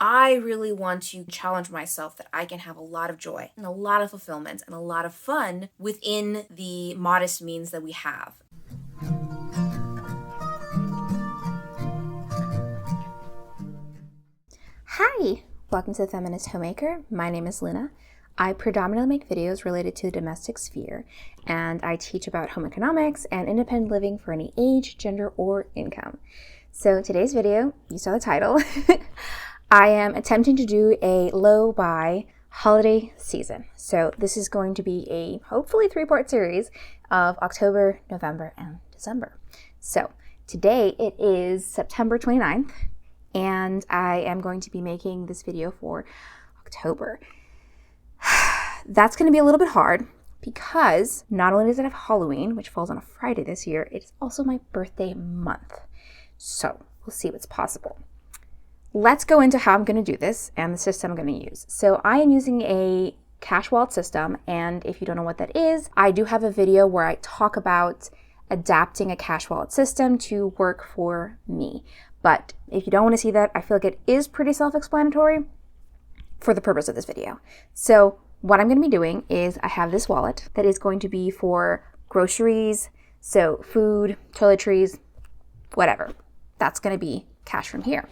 I really want to challenge myself that I can have a lot of joy and a lot of fulfillment and a lot of fun within the modest means that we have. Hi! Welcome to the Feminist Homemaker. My name is Luna. I predominantly make videos related to the domestic sphere, and I teach about home economics and independent living for any age, gender, or income. So today's video, you saw the title, I am attempting to do a low-buy holiday season. So this is going to be a hopefully 3-part series of October, November, and December. So today it is September 29th, and I am going to be making this video for October. That's going to be a little bit hard because not only does it have Halloween, which falls on a Friday this year, it's also my birthday month. So we'll see what's possible. Let's go into how I'm going to do this and the system I'm going to use. So I am using a cash wallet system, and if you don't know what that is, I do have a video where I talk about adapting a cash wallet system to work for me. But if you don't want to see that, I feel like it is pretty self-explanatory for the purpose of this video. So what I'm going to be doing is I have this wallet that is going to be for groceries, so food, toiletries, whatever. That's going to be cash from here.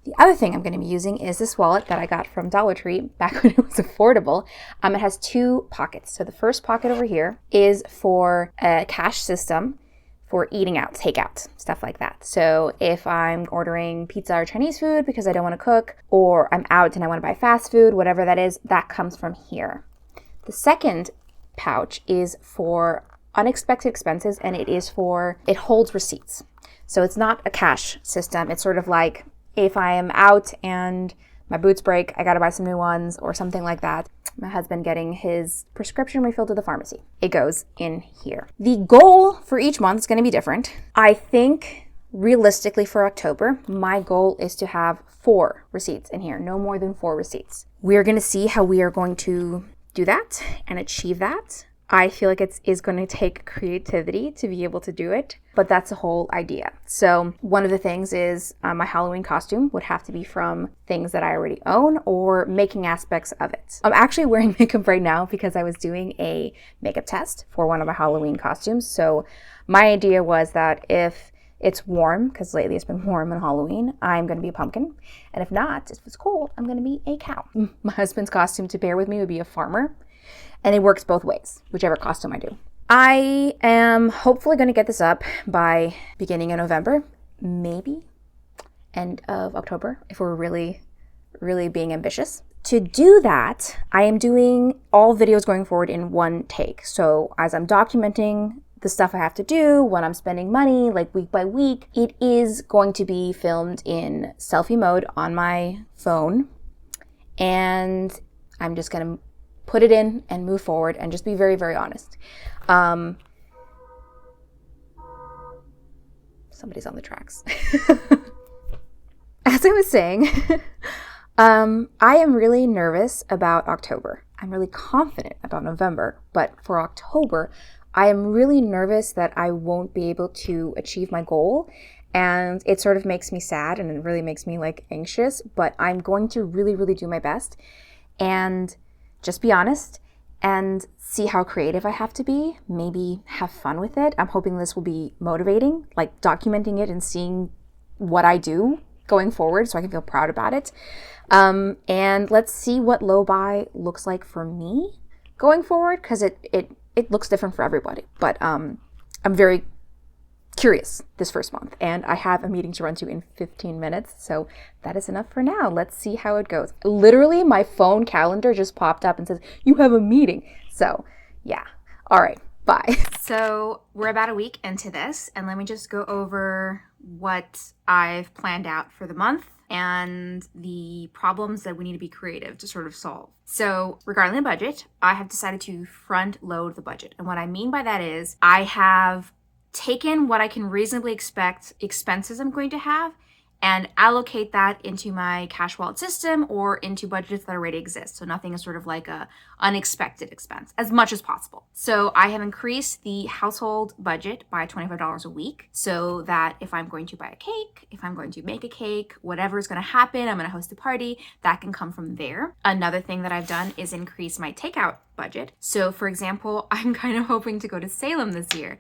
The other thing I'm going to be using is this wallet that I got from Dollar Tree back when it was affordable. It has 2 pockets. So the first pocket over here is for a cash system for eating out, takeout, stuff like that. So if I'm ordering pizza or Chinese food because I don't want to cook, or I'm out and I want to buy fast food, whatever that is, that comes from here. The second pouch is for unexpected expenses, and it holds receipts. So it's not a cash system. It's sort of like if I am out and my boots break, I gotta buy some new ones or something like that. My husband getting his prescription refilled at the pharmacy. It goes in here. The goal for each month is gonna be different. I think realistically for October, my goal is to have 4 receipts in here, no more than 4 receipts. We're gonna see how we are going to do that and achieve that. I feel like it is going to take creativity to be able to do it, but that's the whole idea. So one of the things is my Halloween costume would have to be from things that I already own or making aspects of it. I'm actually wearing makeup right now because I was doing a makeup test for one of my Halloween costumes. So my idea was that if it's warm, because lately it's been warm on Halloween, I'm going to be a pumpkin. And if not, if it's cold, I'm going to be a cow. My husband's costume to pair with me would be a farmer. And it works both ways, whichever costume I do. I am hopefully going to get this up by beginning of November, maybe end of October, if we're really, really being ambitious. To do that, I am doing all videos going forward in one take. So as I'm documenting the stuff I have to do, when I'm spending money, like week by week, it is going to be filmed in selfie mode on my phone. And I'm just going to put it in and move forward and just be very, very honest. Somebody's on the tracks. As I was saying, I am really nervous about October. I'm really confident about November, but for October, I am really nervous that I won't be able to achieve my goal. And it sort of makes me sad and it really makes me anxious, but I'm going to really, really do my best. And just be honest and see how creative I have to be, maybe have fun with it. I'm hoping this will be motivating, like documenting it and seeing what I do going forward so I can feel proud about it. And let's see what low buy looks like for me going forward, because it looks different for everybody. But I'm very curious this first month, and I have a meeting to run to in 15 minutes, so that is enough for now. Let's see how it goes. Literally, my phone calendar just popped up and says, you have a meeting. So yeah, all right, bye. So we're about a week into this, and let me just go over what I've planned out for the month and the problems that we need to be creative to sort of solve. So regarding the budget, I have decided to front load the budget. And what I mean by that is I have taken what I can reasonably expect expenses I'm going to have and allocate that into my cash wallet system or into budgets that already exist. So nothing is sort of like a unexpected expense as much as possible. So I have increased the household budget by $25 a week so that if I'm going to buy a cake, if I'm going to make a cake, whatever is going to happen, I'm going to host a party, that can come from there. Another thing that I've done is increase my takeout budget. So for example, I'm kind of hoping to go to Salem this year.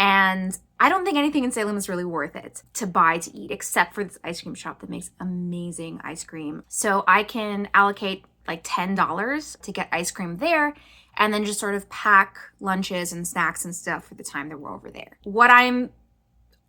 And I don't think anything in Salem is really worth it to buy to eat, except for this ice cream shop that makes amazing ice cream. So I can allocate like $10 to get ice cream there and then just sort of pack lunches and snacks and stuff for the time that we're over there. What I'm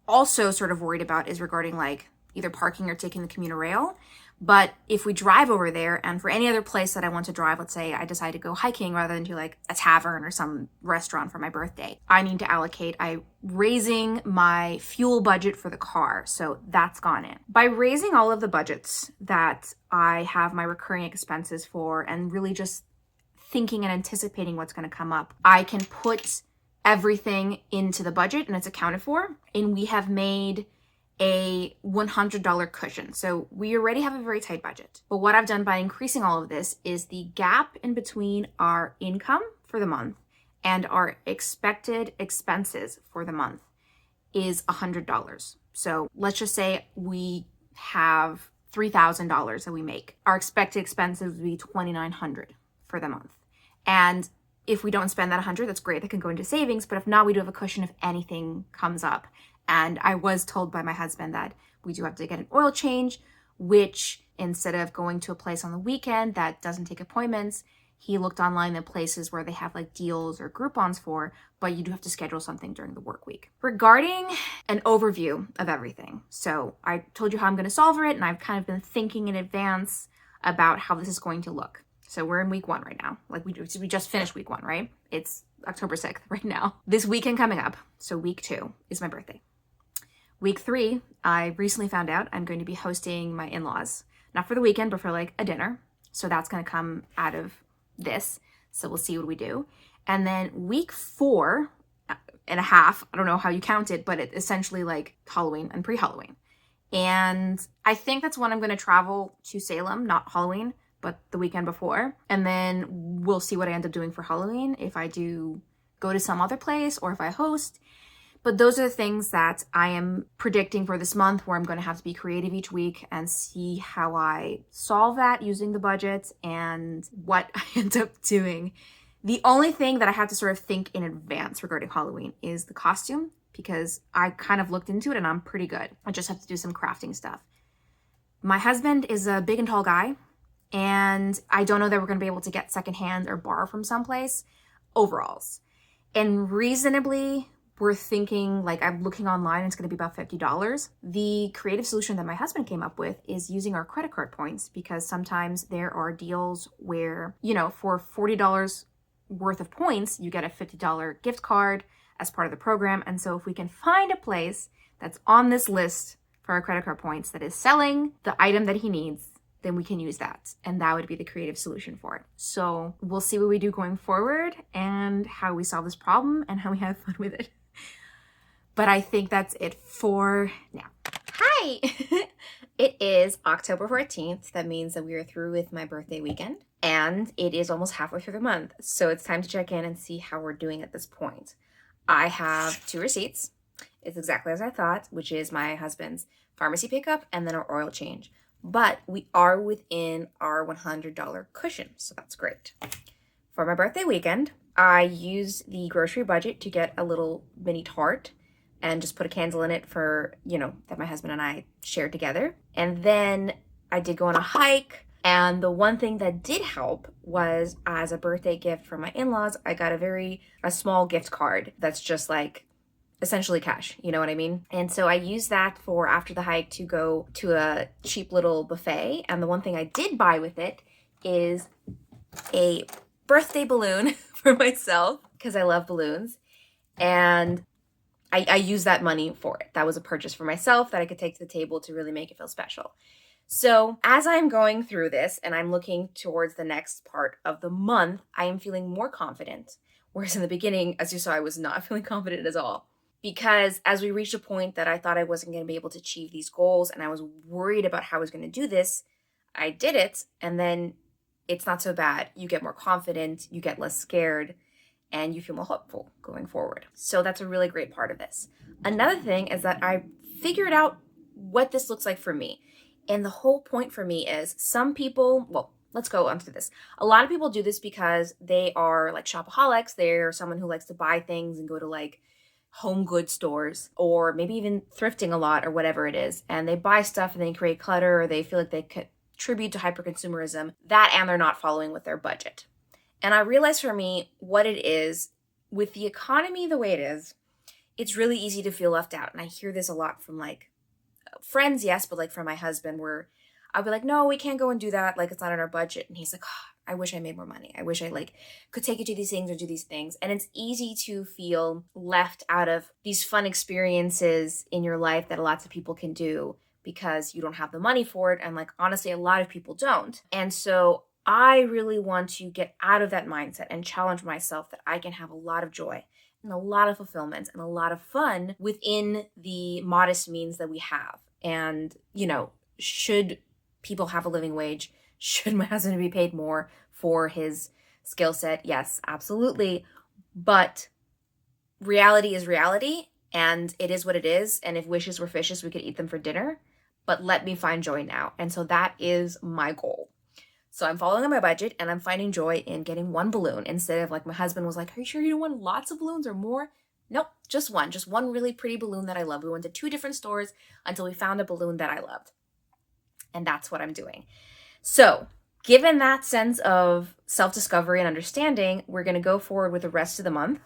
also sort of worried about is regarding like either parking or taking the commuter rail. But if we drive over there, and for any other place that I want to drive, let's say I decide to go hiking rather than to like a tavern or some restaurant for my birthday, I need to allocate. I'm raising my fuel budget for the car. So that's gone in. By raising all of the budgets that I have my recurring expenses for and really just thinking and anticipating what's going to come up, I can put everything into the budget and it's accounted for. And we have made a $100 cushion. So we already have a very tight budget. But what I've done by increasing all of this is the gap in between our income for the month and our expected expenses for the month is $100. So let's just say we have $3,000 that we make. Our expected expenses would be $2,900 for the month. And if we don't spend that $100, that's great. That can go into savings. But if not, we do have a cushion if anything comes up. And I was told by my husband that we do have to get an oil change, which instead of going to a place on the weekend that doesn't take appointments, he looked online at places where they have like deals or Groupons for, but you do have to schedule something during the work week. Regarding an overview of everything. So I told you how I'm going to solve it, and I've kind of been thinking in advance about how this is going to look. So we're in week 1 right now. Like we just finished week 1, right? It's October 6th right now. This weekend coming up, so week 2 is my birthday. Week 3, I recently found out I'm going to be hosting my in-laws, not for the weekend, but for like a dinner. So that's going to come out of this. So we'll see what we do. And then week 4 and a half, I don't know how you count it, but it's essentially like Halloween and pre-Halloween. And I think that's when I'm going to travel to Salem, not Halloween, but the weekend before. And then we'll see what I end up doing for Halloween, if I do go to some other place or if I host. But those are the things that I am predicting for this month, where I'm going to have to be creative each week and see how I solve that using the budget and what I end up doing. The only thing that I have to sort of think in advance regarding Halloween is the costume, because I kind of looked into it and I'm pretty good. I just have to do some crafting stuff. My husband is a big and tall guy, and I don't know that we're going to be able to get secondhand or borrow from someplace overalls. And reasonably, we're thinking, like, I'm looking online, it's going to be about $50. The creative solution that my husband came up with is using our credit card points, because sometimes there are deals where, you know, for $40 worth of points, you get a $50 gift card as part of the program. And so if we can find a place that's on this list for our credit card points that is selling the item that he needs, then we can use that. And that would be the creative solution for it. So we'll see what we do going forward and how we solve this problem and how we have fun with it. But I think that's it for now. Hi! It is October 14th. That means that we are through with my birthday weekend. And it is almost halfway through the month. So it's time to check in and see how we're doing at this point. I have 2 receipts. It's exactly as I thought, which is my husband's pharmacy pickup and then our oil change. But we are within our $100 cushion, so that's great. For my birthday weekend, I used the grocery budget to get a little mini tart and just put a candle in it for, you know, that my husband and I shared together. And then I did go on a hike. And the one thing that did help was, as a birthday gift for my in-laws, I got a small gift card that's just like essentially cash, you know what I mean? And so I used that for after the hike to go to a cheap little buffet. And the one thing I did buy with it is a birthday balloon for myself, because I love balloons. And I used that money for it. That was a purchase for myself that I could take to the table to really make it feel special. So as I'm going through this and I'm looking towards the next part of the month, I am feeling more confident. Whereas in the beginning, as you saw, I was not feeling confident at all. because as we reached a point that I thought I wasn't going to be able to achieve these goals and I was worried about how I was going to do this, I did it. And then it's not so bad. You get more confident, you get less scared, and you feel more hopeful going forward. So that's a really great part of this. Another thing is that I figured out what this looks like for me. And the whole point for me is some people, well, let's go on to this. A lot of people do this because they are like shopaholics. They're someone who likes to buy things and go to like home goods stores, or maybe even thrifting a lot or whatever it is. And they buy stuff and they create clutter, or they feel like they contribute to hyperconsumerism, that and they're not following with their budget. And I realized for me what it is with the economy the way it is, it's really easy to feel left out. And I hear this a lot from like friends, yes, but like from my husband, where I'll be like, no, we can't go and do that. Like, it's not in our budget. And he's like, oh, I wish I made more money. I wish I like could take you to these things or do these things. And it's easy to feel left out of these fun experiences in your life that lots of people can do because you don't have the money for it. And like, honestly, a lot of people don't. And so I really want to get out of that mindset and challenge myself that I can have a lot of joy and a lot of fulfillment and a lot of fun within the modest means that we have. And, you know, should people have a living wage? Should my husband be paid more for his skill set? Yes, absolutely. But reality is reality, and it is what it is. And if wishes were fishes, we could eat them for dinner. But let me find joy now. And so that is my goal. So I'm following on my budget, and I'm finding joy in getting one balloon instead of like my husband was like, are you sure you don't want lots of balloons or more? Nope, just one really pretty balloon that I love. We went to 2 different stores until we found a balloon that I loved. And that's what I'm doing. So given that sense of self-discovery and understanding, we're going to go forward with the rest of the month.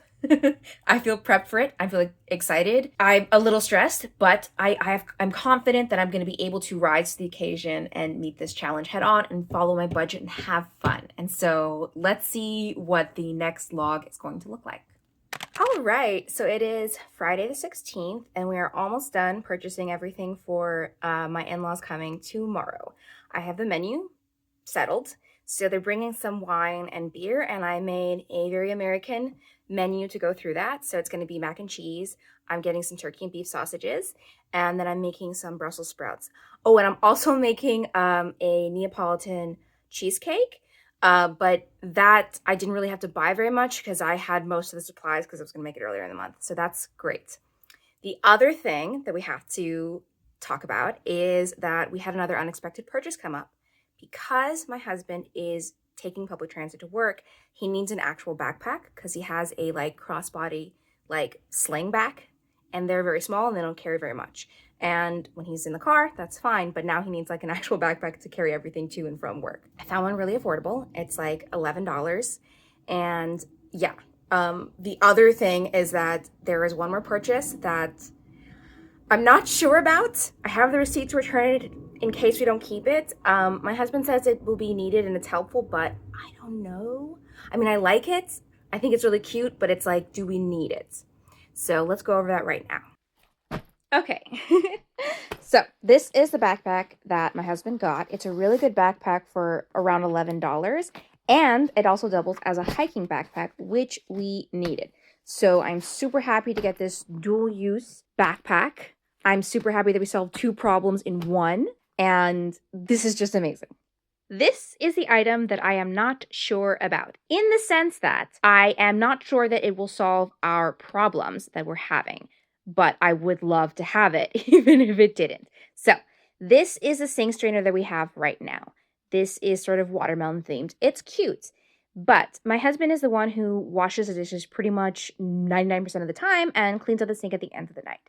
I feel prepped for it. I feel excited. I'm a little stressed, but I'm confident that I'm going to be able to rise to the occasion and meet this challenge head on and follow my budget and have fun. And so let's see what the next log is going to look like. All right, so it is Friday the 16th, and we are almost done purchasing everything for my in-laws coming tomorrow. I have the menu settled, so they're bringing some wine and beer, and I made a very American menu to go through that. So it's going to be mac and cheese. I'm getting some turkey and beef sausages, and then I'm making some Brussels sprouts. Oh, and I'm also making a Neapolitan cheesecake. But that I didn't really have to buy very much because I had most of the supplies because I was going to make it earlier in the month. So that's great. The other thing that we have to talk about is that we had another unexpected purchase come up. Because my husband is taking public transit to work, he needs an actual backpack because he has a like crossbody like sling back, and they're very small and they don't carry very much. And when he's in the car, that's fine. But now he needs like an actual backpack to carry everything to and from work. I found one really affordable. It's like $11. And yeah, the other thing is that there is one more purchase that I'm not sure about. I have the receipt to return it in case we don't keep it. My husband says it will be needed and it's helpful, but I don't know. I mean, I like it. I think it's really cute, but it's like, do we need it? So let's go over that right now. Okay, so this is the backpack that my husband got. It's a really good backpack for around $11, and it also doubles as a hiking backpack, which we needed. So I'm super happy to get this dual-use backpack. I'm super happy that we solved 2 problems in one, and this is just amazing. This is the item that I am not sure about, in the sense that I am not sure that it will solve our problems that we're having. But I would love to have it, even if it didn't. So this is a sink strainer that we have right now. This is sort of watermelon themed. It's cute, but my husband is the one who washes the dishes pretty much 99% of the time and cleans out the sink at the end of the night.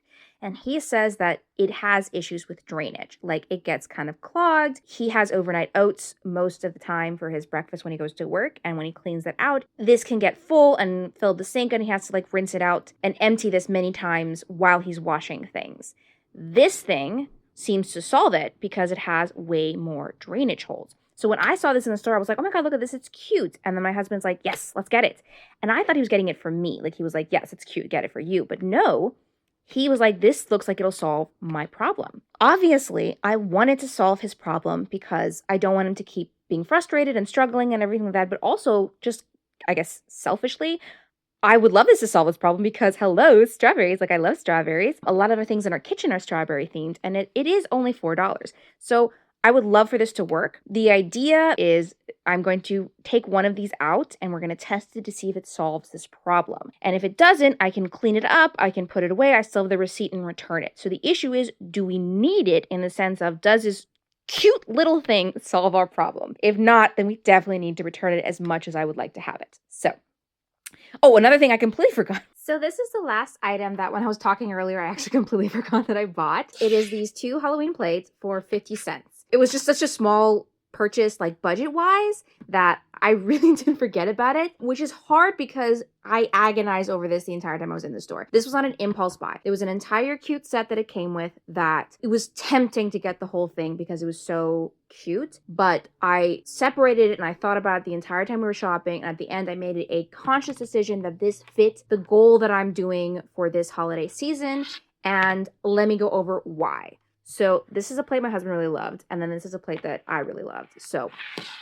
And he says that it has issues with drainage, like it gets kind of clogged. He has overnight oats most of the time for his breakfast when he goes to work. And when he cleans that out, this can get full and fill the sink, and he has to like rinse it out and empty this many times while he's washing things. This thing seems to solve it because it has way more drainage holes. So when I saw this in the store, I was like, oh my God, look at this, it's cute. And then my husband's like, yes, let's get it. And I thought he was getting it for me. Like he was like, yes, it's cute, get it for you. But no, he was like, this looks like it'll solve my problem. Obviously, I wanted to solve his problem because I don't want him to keep being frustrated and struggling and everything like that. But also just, I guess, selfishly, I would love this to solve this problem because hello, strawberries. Like I love strawberries. A lot of the things in our kitchen are strawberry themed and it is only $4. So I would love for this to work. The idea is I'm going to take one of these out and we're going to test it to see if it solves this problem. And if it doesn't, I can clean it up. I can put it away. I still have the receipt and return it. So the issue is, do we need it in the sense of does this cute little thing solve our problem? If not, then we definitely need to return it as much as I would like to have it. So, oh, another thing I completely forgot. So this is the last item that when I was talking earlier, I actually completely forgot that I bought. It is these 2 Halloween plates for 50 cents. It was just such a small purchase, like budget-wise, that I really didn't forget about it, which is hard because I agonized over this the entire time I was in the store. This was not an impulse buy. It was an entire cute set that it came with that it was tempting to get the whole thing because it was so cute, but I separated it and I thought about it the entire time we were shopping, and at the end I made it a conscious decision that this fits the goal that I'm doing for this holiday season, and let me go over why. So this is a plate my husband really loved, and then this is a plate that I really loved. So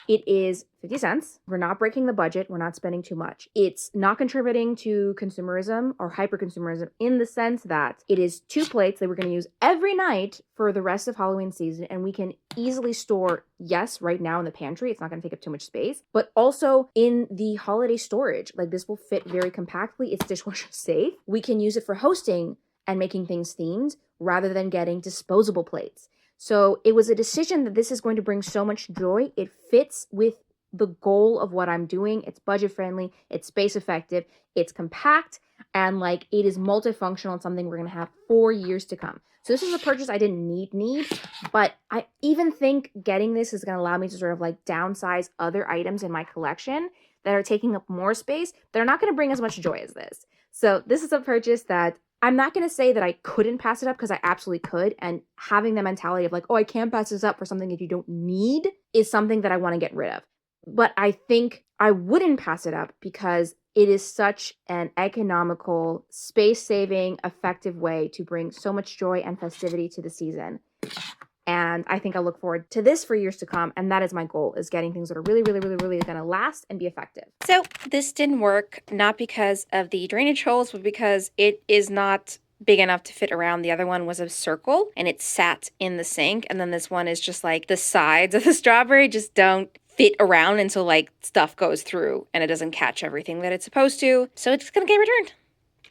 it is 50 cents. We're not breaking the budget. We're not spending too much. It's not contributing to consumerism or hyper-consumerism in the sense that it is 2 plates that we're going to use every night for the rest of Halloween season, and we can easily store, yes, right now in the pantry. It's not going to take up too much space, but also in the holiday storage. Like this will fit very compactly. It's dishwasher safe. We can use it for hosting and making things themed rather than getting disposable plates. So it was a decision that this is going to bring so much joy. It fits with the goal of what I'm doing. It's budget friendly, it's space effective, it's compact, and like it is multifunctional and something we're gonna have for years to come. So this is a purchase I didn't need, but I even think getting this is gonna allow me to sort of like downsize other items in my collection that are taking up more space. They're not gonna bring as much joy as this. So this is a purchase that I'm not going to say that I couldn't pass it up because I absolutely could. And having the mentality of like, oh, I can't pass this up for something that you don't need is something that I want to get rid of. But I think I wouldn't pass it up because it is such an economical, space-saving, effective way to bring so much joy and festivity to the season. And I think I look forward to this for years to come. And that is my goal, is getting things that are really, really, really, really going to last and be effective. So this didn't work, not because of the drainage holes, but because it is not big enough to fit around. The other one was a circle and it sat in the sink. And then this one is just like the sides of the strawberry just don't fit around until like stuff goes through and it doesn't catch everything that it's supposed to. So it's going to get returned.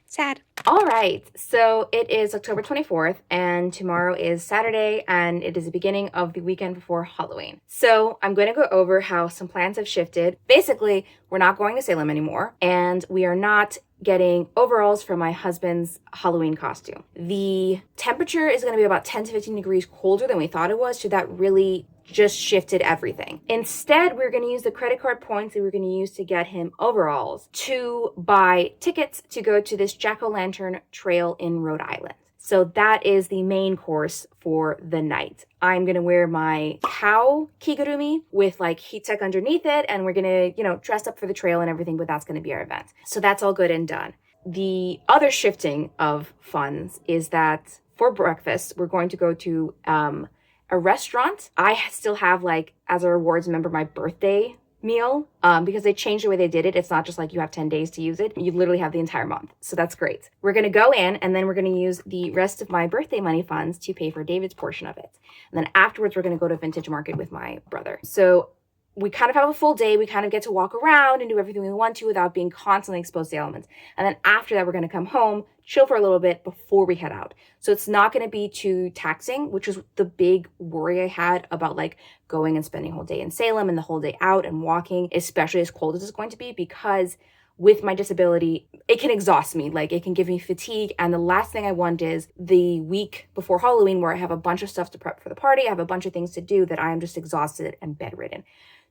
Sad. All right, so it is October 24th and tomorrow is Saturday and it is the beginning of the weekend before Halloween. So I'm going to go over how some plans have shifted. Basically, we're not going to Salem anymore and we are not getting overalls for my husband's Halloween costume. The temperature is going to be about 10 to 15 degrees colder than we thought it was, so that really just shifted everything. Instead, we're going to use the credit card points that we're going to use to get him overalls to buy tickets to go to this jack-o'-lantern trail in Rhode Island. So that is the main course for the night. I'm going to wear my cow kigurumi with like heat tech underneath it, and we're going to, dress up for the trail and everything, but that's going to be our event. So that's all good and done. The other shifting of funds is that for breakfast, we're going to go to a restaurant. I still have like, as a rewards member, my birthday meal because they changed the way they did it. It's not just like you have 10 days to use it. You literally have the entire month. So that's great. We're going to go in and then we're going to use the rest of my birthday money funds to pay for David's portion of it. And then afterwards, we're going to go to Vintage Market with my brother. So we kind of have a full day. We kind of get to walk around and do everything we want to without being constantly exposed to elements. And then after that, we're going to come home, chill for a little bit before we head out. So it's not going to be too taxing, which is the big worry I had about like going and spending a whole day in Salem and the whole day out and walking, especially as cold as it's going to be, because with my disability, it can exhaust me. Like it can give me fatigue. And the last thing I want is the week before Halloween where I have a bunch of stuff to prep for the party. I have a bunch of things to do that I am just exhausted and bedridden.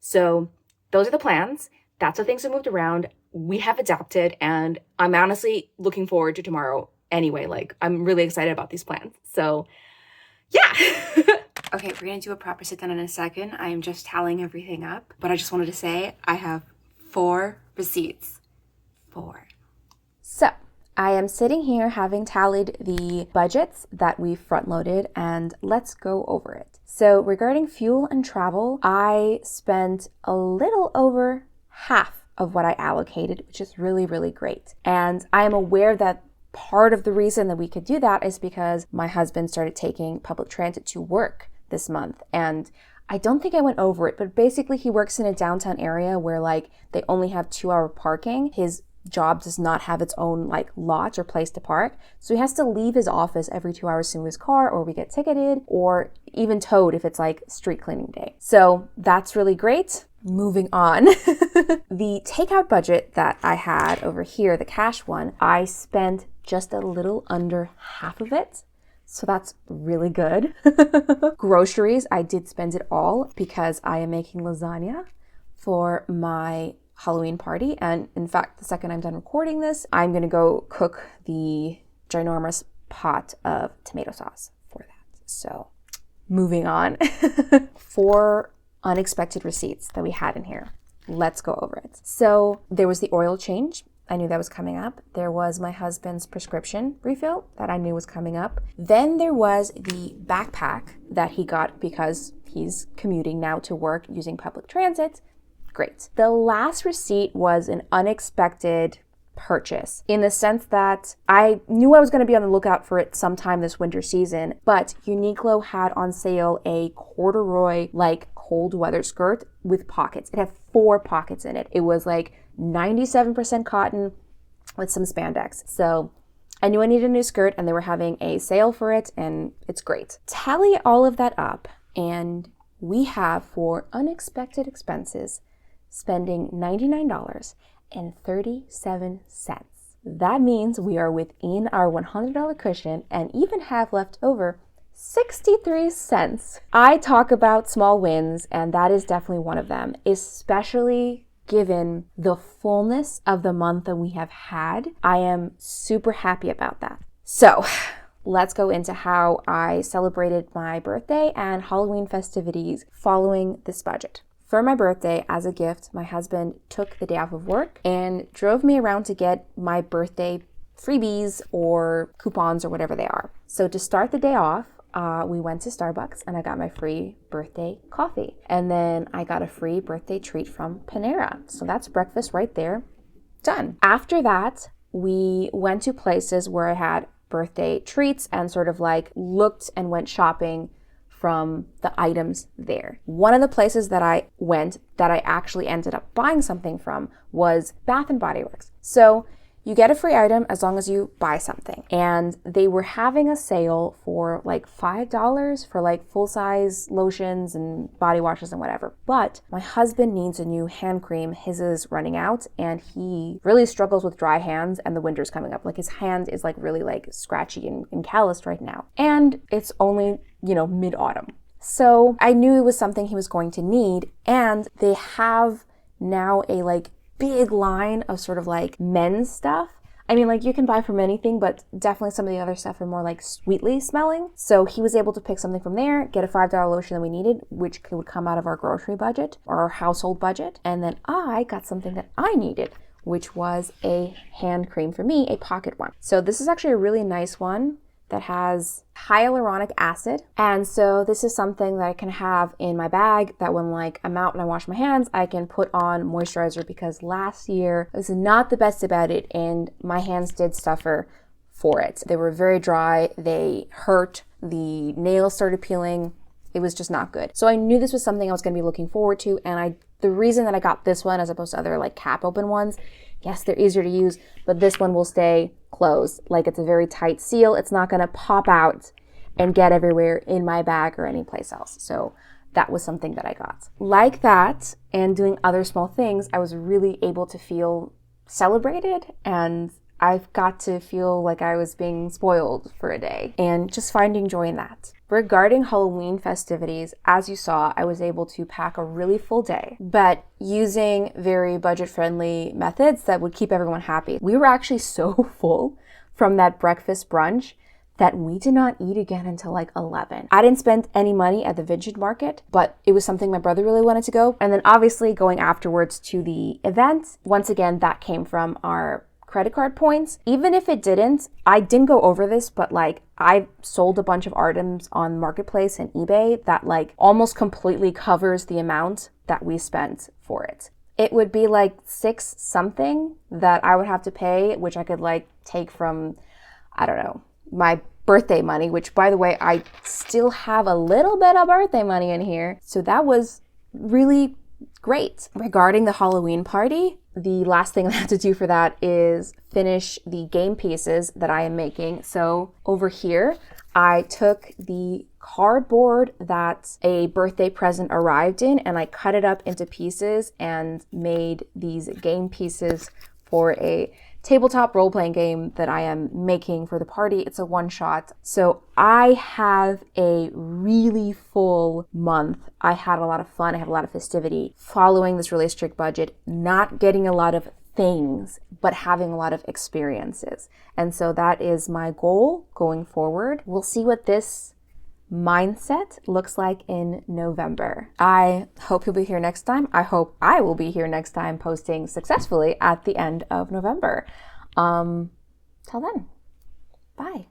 So those are the plans. That's how things have moved around. We have adapted and I'm honestly looking forward to tomorrow anyway. Like I'm really excited about these plans. So yeah. Okay, we're going to do a proper sit down in a second. I am just tallying everything up, but I just wanted to say I have 4 receipts. 4. So I am sitting here having tallied the budgets that we front loaded, and let's go over it. So regarding fuel and travel, I spent a little over half of what I allocated, which is really, really great. And I am aware that part of the reason that we could do that is because my husband started taking public transit to work this month. And I don't think I went over it, but basically he works in a downtown area where like they only have 2-hour parking. His job does not have its own like lot or place to park. So he has to leave his office every 2 hours to move his car, or we get ticketed or even towed if it's like street cleaning day. So that's really great. Moving on. The takeout budget that I had over here, the cash one, I spent just a little under half of it. So that's really good. Groceries, I did spend it all because I am making lasagna for my Halloween party. And in fact, the second I'm done recording this, I'm going to go cook the ginormous pot of tomato sauce for that. So moving on. 4 unexpected receipts that we had in here. Let's go over it. So there was the oil change. I knew that was coming up. There was my husband's prescription refill that I knew was coming up. Then there was the backpack that he got because he's commuting now to work using public transit. Great. The last receipt was an unexpected purchase in the sense that I knew I was going to be on the lookout for it sometime this winter season, but Uniqlo had on sale a corduroy like cold weather skirt with pockets. It had 4 pockets in it. It was like 97% cotton with some spandex. So I knew I needed a new skirt and they were having a sale for it and it's great. Tally all of that up and we have, for unexpected expenses, spending $99.37. That means we are within our $100 cushion and even have left over 63 cents. I talk about small wins and that is definitely one of them, especially given the fullness of the month that we have had. I am super happy about that. So let's go into how I celebrated my birthday and Halloween festivities following this budget. For my birthday, as a gift, my husband took the day off of work and drove me around to get my birthday freebies or coupons or whatever they are. So to start the day off, we went to Starbucks and I got my free birthday coffee. And then I got a free birthday treat from Panera. So that's breakfast right there. Done. After that, we went to places where I had birthday treats and sort of like looked and went shopping from the items there. One of the places that I went that I actually ended up buying something from was Bath and Body Works. So you get a free item as long as you buy something. And they were having a sale for like $5 for like full-size lotions and body washes and whatever. But my husband needs a new hand cream. His is running out and he really struggles with dry hands and the winter's coming up. Like his hand is like really like scratchy and calloused right now. And it's only, mid-autumn. So I knew it was something he was going to need. And they have now a like big line of sort of like men's stuff. I mean, like you can buy from anything, but definitely some of the other stuff are more like sweetly smelling. So he was able to pick something from there, get a $5 lotion that we needed, which would come out of our grocery budget or our household budget. And then I got something that I needed, which was a hand cream for me, a pocket one. So this is actually a really nice one that has hyaluronic acid. And so this is something that I can have in my bag that when like I'm out and I wash my hands, I can put on moisturizer because last year I was not the best about it and my hands did suffer for it. They were very dry, they hurt, the nails started peeling. It was just not good. So I knew this was something I was gonna be looking forward to, and the reason that I got this one as opposed to other like cap open ones, yes, they're easier to use, but this one will stay closed. Like it's a very tight seal. It's not gonna pop out and get everywhere in my bag or anyplace else. So that was something that I got. Like that, and doing other small things, I was really able to feel celebrated, and I've got to feel like I was being spoiled for a day and just finding joy in that. Regarding Halloween festivities, as you saw, I was able to pack a really full day, but using very budget-friendly methods that would keep everyone happy. We were actually so full from that breakfast brunch that we did not eat again until like 11. I didn't spend any money at the vintage market, but it was something my brother really wanted to go. And then obviously going afterwards to the event, once again, that came from our credit card points. Even if it didn't, I didn't go over this, but like I sold a bunch of items on Marketplace and eBay that like almost completely covers the amount that we spent for it. it would be like 6 something that I would have to pay, which I could like take from, I don't know, my birthday money, which by the way, I still have a little bit of birthday money in here. So that was really great. Regarding the Halloween party, the last thing I have to do for that is finish the game pieces that I am making. So over here, I took the cardboard that a birthday present arrived in and I cut it up into pieces and made these game pieces for a tabletop role-playing game that I am making for the party. It's a one-shot. So I have a really full month. I had a lot of fun. I had a lot of festivity following this really strict budget, not getting a lot of things, but having a lot of experiences. And so that is my goal going forward. We'll see what this mindset looks like in November. I hope you'll be here next time. I hope I will be here next time posting successfully at the end of November. Till then, bye.